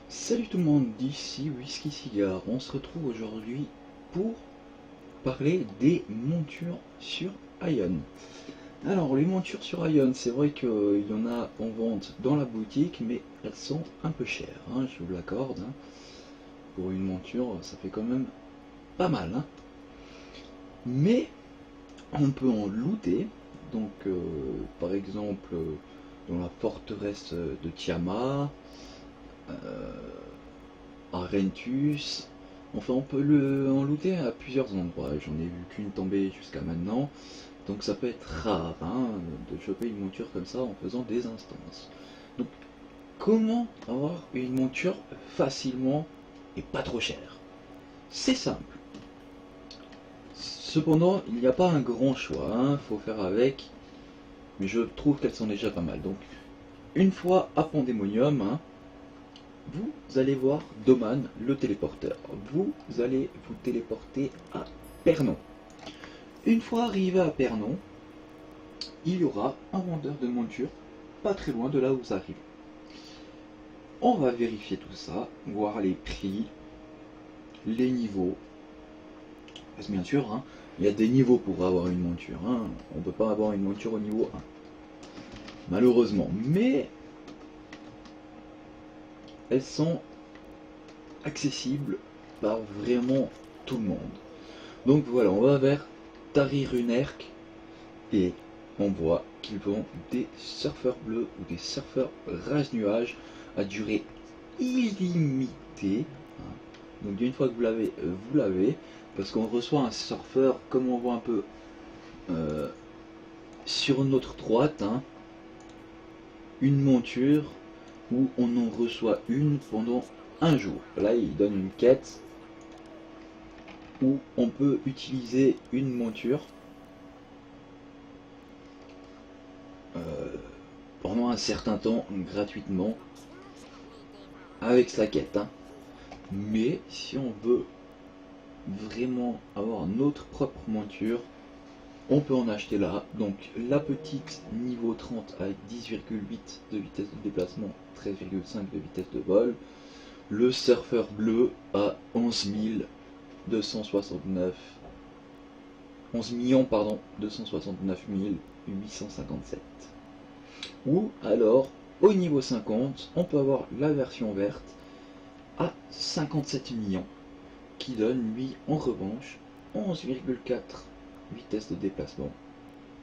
Salut tout le monde, d'ici Whisky Cigar. On se retrouve aujourd'hui pour parler des montures sur Ion. Alors les montures sur Ion, c'est vrai qu'il y en a en vente dans la boutique, mais elles sont un peu chères, hein, je vous l'accorde. Hein. Pour une monture, ça fait quand même pas mal. Hein. Mais on peut en looter, donc par exemple dans la forteresse de Tiamat, Arentus. Enfin, on peut en looter à plusieurs endroits. J'en ai vu qu'une tomber jusqu'à maintenant. Donc ça peut être rare hein, de choper une monture comme ça en faisant des instances. Donc comment avoir une monture facilement et pas trop chère? C'est simple. Cependant, il n'y a pas un grand choix. Hein, faut faire avec. Mais je trouve qu'elles sont déjà pas mal. Donc une fois à Pandemonium, hein, vous allez voir Doman, le téléporteur. Vous allez vous téléporter à Pernon. Une fois arrivé à Pernon, il y aura un vendeur de monture pas très loin de là où vous arrivez. On va vérifier tout ça, voir les prix, les niveaux. Parce que bien sûr, hein, il y a des niveaux pour avoir une monture. Hein. On ne peut pas avoir une monture au niveau 1. Malheureusement. Mais elles sont accessibles par vraiment tout le monde. Donc voilà, on va vers Tari Runerk et on voit qu'ils vendent des surfeurs bleus ou des surfeurs rage nuage à durée illimitée. Donc une fois que vous l'avez, parce qu'on reçoit un surfeur comme on voit un peu sur notre droite, hein, une monture où on en reçoit une pendant un jour. Là il donne une quête où on peut utiliser une monture pendant un certain temps gratuitement avec sa quête. Hein. Mais si on veut vraiment avoir notre propre monture, on peut en acheter là. Donc la petite niveau 30 à 10,8 de vitesse de déplacement, 13,5 de vitesse de vol. Le surfeur bleu à 11 269 269 857. Ou alors au niveau 50, on peut avoir la version verte à 57 millions qui donne lui en revanche 11,4 vitesse de déplacement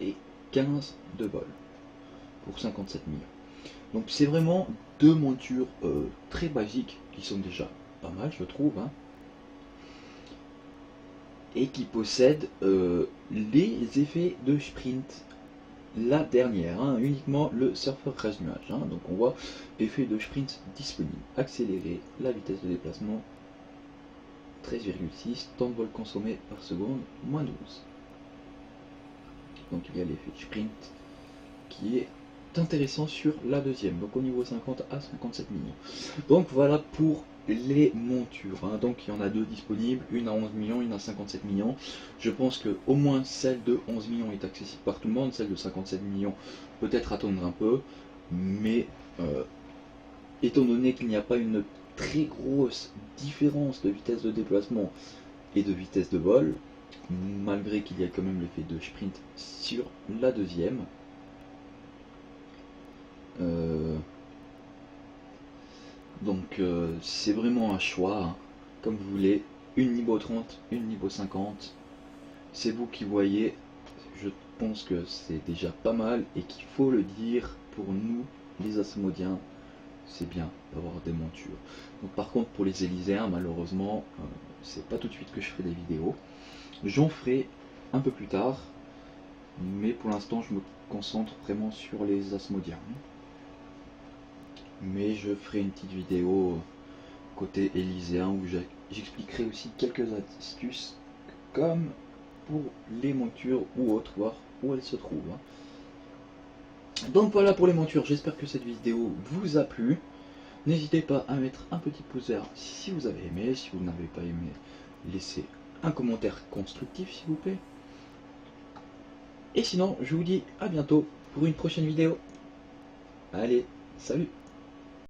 et 15 de vol pour 57 millions. Donc c'est vraiment deux montures très basiques qui sont déjà pas mal je trouve hein, et qui possèdent les effets de sprint. La dernière, hein, uniquement le surfeur rage nuage. Hein, donc on voit effet de sprint disponible. Accéléré, la vitesse de déplacement 13,6, temps de vol consommé par seconde, moins 12. Donc il y a l'effet de sprint qui est intéressant sur la deuxième, donc au niveau 50 à 57 millions. Donc voilà pour les montures, hein. Donc il y en a deux disponibles, une à 11 millions, une à 57 millions. Je pense que au moins celle de 11 millions est accessible par tout le monde, celle de 57 millions peut-être attendre un peu, mais étant donné qu'il n'y a pas une très grosse différence de vitesse de déplacement et de vitesse de vol, malgré qu'il y a quand même l'effet de sprint sur la deuxième, donc c'est vraiment un choix, hein, comme vous voulez, une niveau 30, une niveau 50, c'est vous qui voyez. Je pense que c'est déjà pas mal et qu'il faut le dire pour nous les Asmodiens, c'est bien d'avoir des montures. Donc par contre pour les Élyséens malheureusement c'est pas tout de suite que je ferai des vidéos, j'en ferai un peu plus tard, mais pour l'instant je me concentre vraiment sur les Asmodiens. Mais je ferai une petite vidéo côté élyséen où j'expliquerai aussi quelques astuces comme pour les montures ou autres, voir où elles se trouvent. Hein. Donc voilà pour les montures, j'espère que cette vidéo vous a plu. N'hésitez pas à mettre un petit pouce vert si vous avez aimé, si vous n'avez pas aimé, laissez un commentaire constructif s'il vous plaît. Et sinon, je vous dis à bientôt pour une prochaine vidéo. Allez, salut!